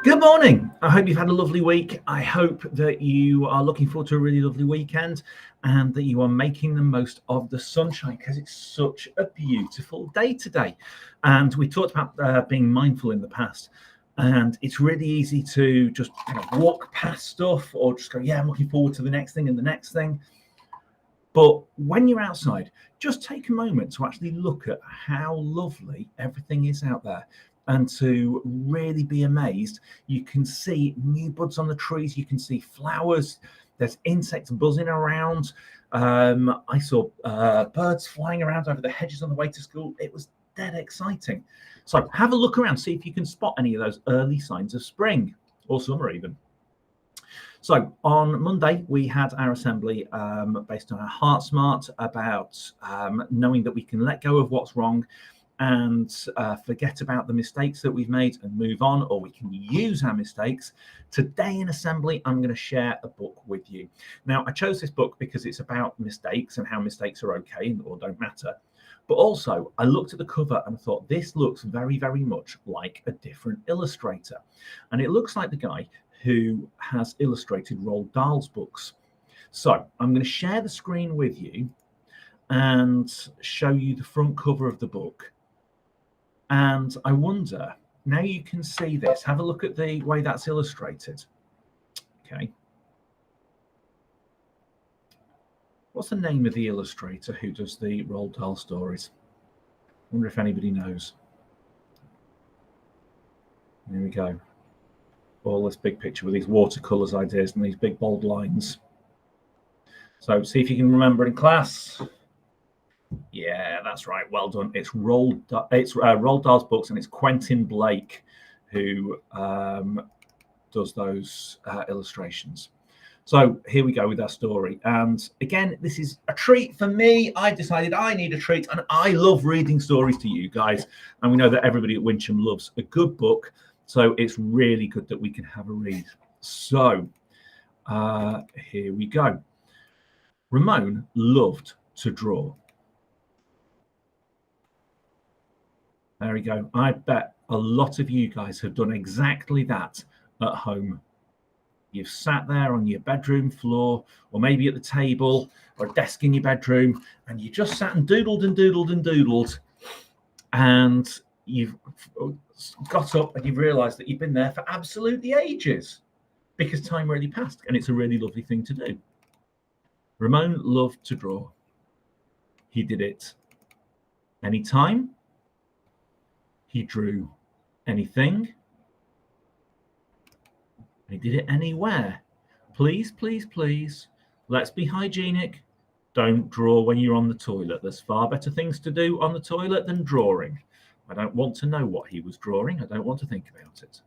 Good morning. I hope you've had a lovely week. I hope that you are looking forward to a really lovely weekend and that you are making the most of the sunshine because it's such a beautiful day today. And we talked about being mindful in the past. And it's really easy to just kind of walk past stuff or just go, yeah, I'm looking forward to the next thing and the next thing. But when you're outside, just take a moment to actually look at how lovely everything is out there and to really be amazed. You can see new buds on the trees, you can see flowers, there's insects buzzing around. I saw birds flying around over the hedges on the way to school. It was dead exciting. So have a look around, see if you can spot any of those early signs of spring or summer even. So on Monday, we had our assembly based on our Heartsmart about knowing that we can let go of what's wrong and forget about the mistakes that we've made and move on, or we can use our mistakes. Today in assembly, I'm going to share a book with you. Now, I chose this book because it's about mistakes and how mistakes are okay or don't matter. But also, I looked at the cover and thought, this looks very, very much like a different illustrator. And it looks like the guy who has illustrated Roald Dahl's books. So I'm going to share the screen with you and show you the front cover of the book. And I wonder, now you can see this, have a look at the way that's illustrated. Okay. What's the name of the illustrator who does the Roald Dahl stories? I wonder if anybody knows. There we go. All this big picture with these watercolors ideas and these big bold lines. So see if you can remember in class. Yeah, that's right. Well done. It's Roald Dahl's books, and it's Quentin Blake who does those illustrations. So here we go with our story. And again, this is a treat for me. I decided I need a treat, and I love reading stories to you guys. And we know that everybody at Wincham loves a good book. So it's really good that we can have a read. So here we go. Ramon loved to draw. There we go. I bet a lot of you guys have done exactly that at home. You've sat there on your bedroom floor, or maybe at the table or a desk in your bedroom, and you just sat and doodled and doodled and doodled. And you've got up and you've realized that you've been there for absolutely ages because time really passed, and it's a really lovely thing to do. Ramon loved to draw. He did it anytime. He drew anything. He did it anywhere. Please, please, please, let's be hygienic. Don't draw when you're on the toilet. There's far better things to do on the toilet than drawing. I don't want to know what he was drawing. I don't want to think about it.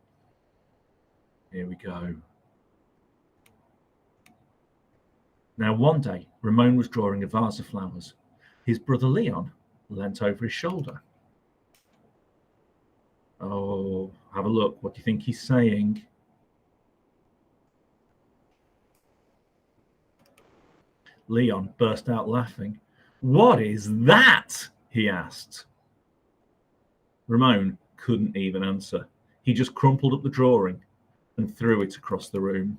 Here we go. Now, one day, Ramon was drawing a vase of flowers. His brother Leon leant over his shoulder. Oh, have a look. What do you think he's saying? Leon burst out laughing. What is that? He asked. Ramon couldn't even answer. He just crumpled up the drawing and threw it across the room.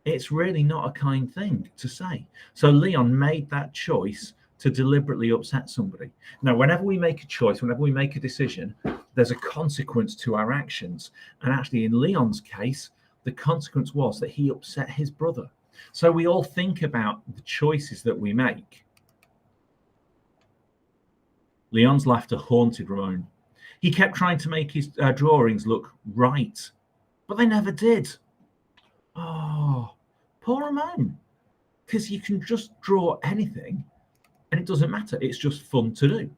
It's really not a kind thing to say. So Leon made that choice to deliberately upset somebody. Now, whenever we make a choice, whenever we make a decision, there's a consequence to our actions. And actually, in Leon's case, the consequence was that he upset his brother. So we all think about the choices that we make. Leon's laughter haunted Ramon. He kept trying to make his drawings look right, but they never did. Oh, poor Ramon. Because you can just draw anything and it doesn't matter. It's just fun to do.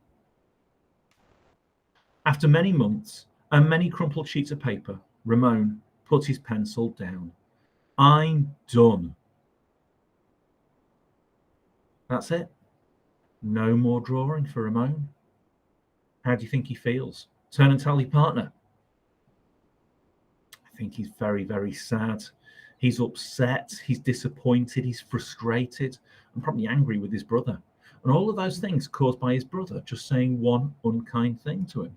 After many months and many crumpled sheets of paper, Ramon put his pencil down. I'm done. That's it. No more drawing for Ramon. How do you think he feels? Turn and tell your partner. I think he's very, very sad. He's upset, he's disappointed, he's frustrated, and probably angry with his brother. And all of those things caused by his brother just saying one unkind thing to him.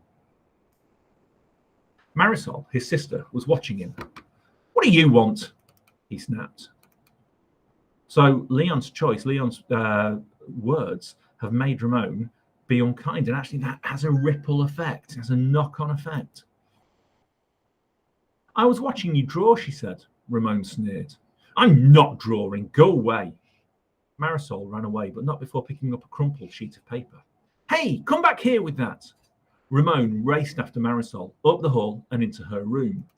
Marisol, his sister, was watching him. "What do you want?" he snapped. So Leon's words have made Ramon be unkind, and actually that has a ripple effect, has a knock-on effect. "I was watching you draw," she said. Ramon sneered. "I'm not drawing. Go away." Marisol ran away, but not before picking up a crumpled sheet of paper. "Hey, come back here with that." Ramon raced after Marisol, up the hall and into her room.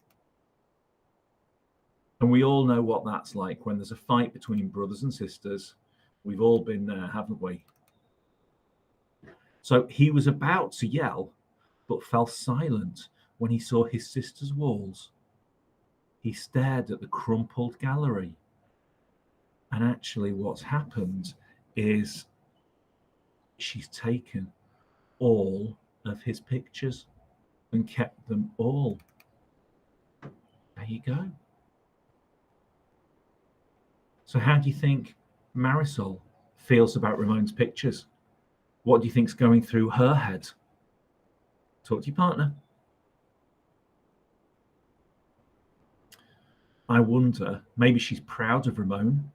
And we all know what that's like when there's a fight between brothers and sisters. We've all been there, haven't we? So he was about to yell, but fell silent when he saw his sister's walls. He stared at the crumpled gallery. And actually what's happened is she's taken all of his pictures and kept them all. There you go. So how do you think Marisol feels about Ramon's pictures? What do you think's going through her head? Talk to your partner. I wonder, maybe she's proud of Ramon.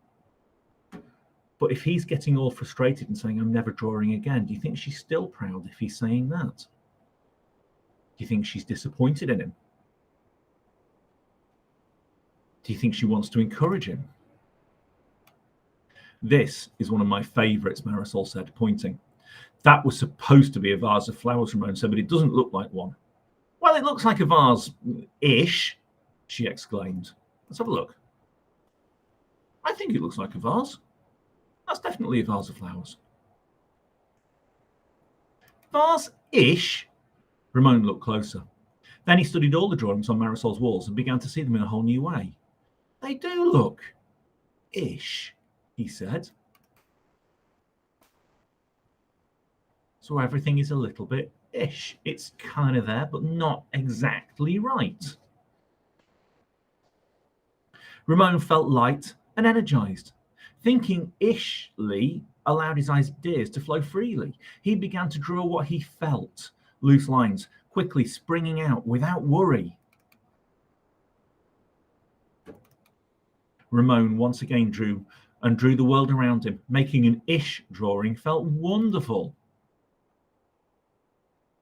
But if he's getting all frustrated and saying, "I'm never drawing again," do you think she's still proud if he's saying that? Do you think she's disappointed in him? Do you think she wants to encourage him? "This is one of my favourites," Marisol said, pointing. "That was supposed to be a vase of flowers," Ramon said, "but it doesn't look like one." "Well, it looks like a vase-ish," she exclaimed. "Let's have a look." "I think it looks like a vase. That's definitely a vase of flowers." "Vase-ish?" Ramon looked closer. Then he studied all the drawings on Marisol's walls and began to see them in a whole new way. "They do look ish," he said. "So everything is a little bit ish. It's kind of there, but not exactly right." Ramon felt light and energized. Thinking ishly allowed his ideas to flow freely. He began to draw what he felt, loose lines, quickly springing out without worry. Ramon once again drew the world around him. Making an ish drawing felt wonderful.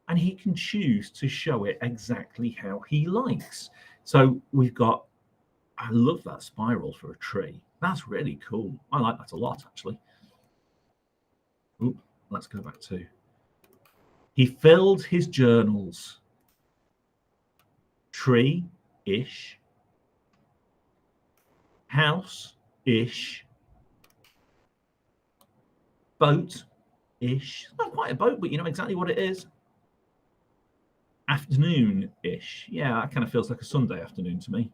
And he can choose to show it exactly how he likes. So we've got, I love that spiral for a tree. That's really cool. I like that a lot, actually. Ooh, let's go back to. He filled his journals. Tree-ish. House-ish. Boat-ish. Not quite a boat, but you know exactly what it is. Afternoon-ish. Yeah, that kind of feels like a Sunday afternoon to me.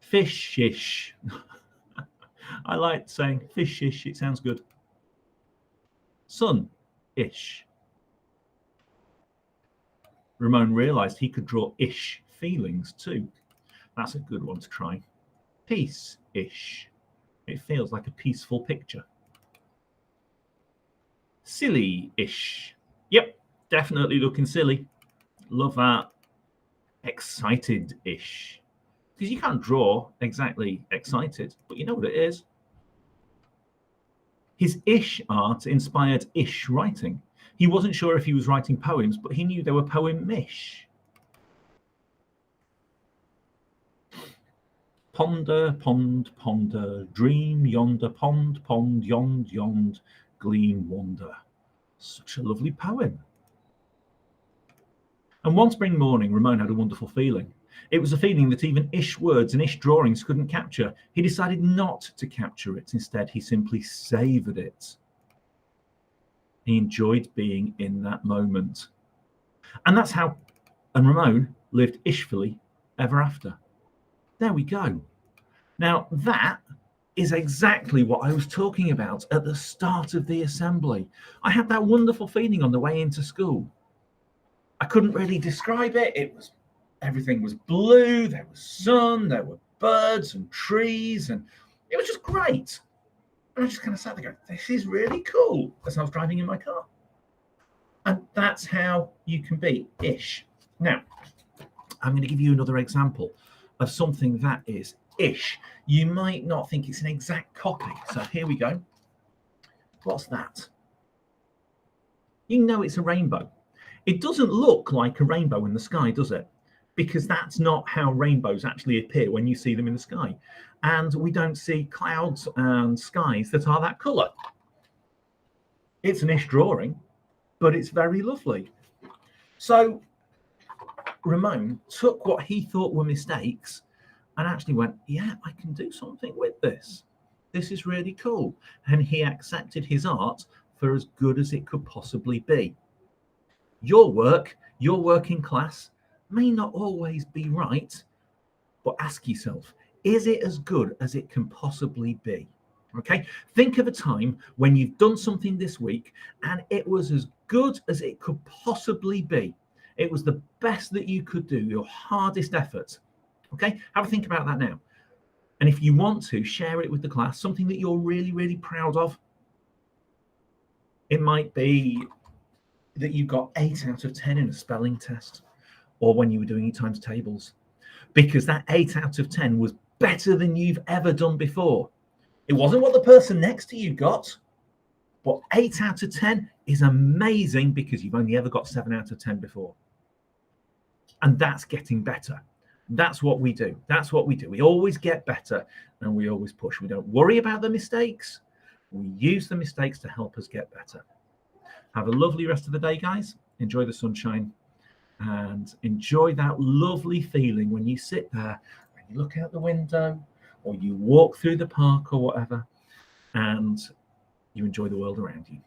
Fish-ish. I like saying fish-ish. It sounds good. Sun-ish. Ramon realized he could draw ish feelings too. That's a good one to try. Peace-ish. It feels like a peaceful picture. Silly-ish. Yep, definitely looking silly. Love that. Excited-ish. Because you can't draw exactly excited, but you know what it is. His ish art inspired ish writing. He wasn't sure if he was writing poems, but he knew they were poem-ish. Ponder, pond, ponder, dream yonder, pond, pond, yond, gleam, wander. Such a lovely poem. And one spring morning, Ramon had a wonderful feeling. It was a feeling that even ish words and ish drawings couldn't capture. He decided not to capture it. Instead, he simply savoured it. He enjoyed being in that moment. And that's how Ramon lived ishfully ever after. There we go. Now, that is exactly what I was talking about at the start of the assembly. I had that wonderful feeling on the way into school. I couldn't really describe it. Everything was blue, there was sun, there were birds and trees, and it was just great. And I just kind of sat there going, this is really cool, as I was driving in my car. And that's how you can be ish Now, I'm going to give you another example of something that is ish. You might not think it's an exact copy. So here we go. What's that? You know it's a rainbow. It doesn't look like a rainbow in the sky, does it? Because that's not how rainbows actually appear when you see them in the sky. And we don't see clouds and skies that are that colour. It's an ish drawing, but it's very lovely. So Ramon took what he thought were mistakes and actually went, yeah, I can do something with this. This is really cool. And he accepted his art for as good as it could possibly be. Your work, your working class, may not always be right, but ask yourself, is it as good as it can possibly be? Okay, think of a time when you've done something this week and it was as good as it could possibly be. It was the best that you could do, your hardest effort. Okay, have a think about that now. And if you want to, share it with the class, something that you're really, really proud of. It might be that you got 8 out of 10 in a spelling test, or when you were doing your times tables, because that 8 out of 10 was better than you've ever done before. It wasn't what the person next to you got, but 8 out of 10 is amazing because you've only ever got 7 out of 10 before. And that's getting better. That's what we do. That's what we do. We always get better and we always push. We don't worry about the mistakes. We use the mistakes to help us get better. Have a lovely rest of the day, guys. Enjoy the sunshine and enjoy that lovely feeling when you sit there and you look out the window or you walk through the park or whatever and you enjoy the world around you.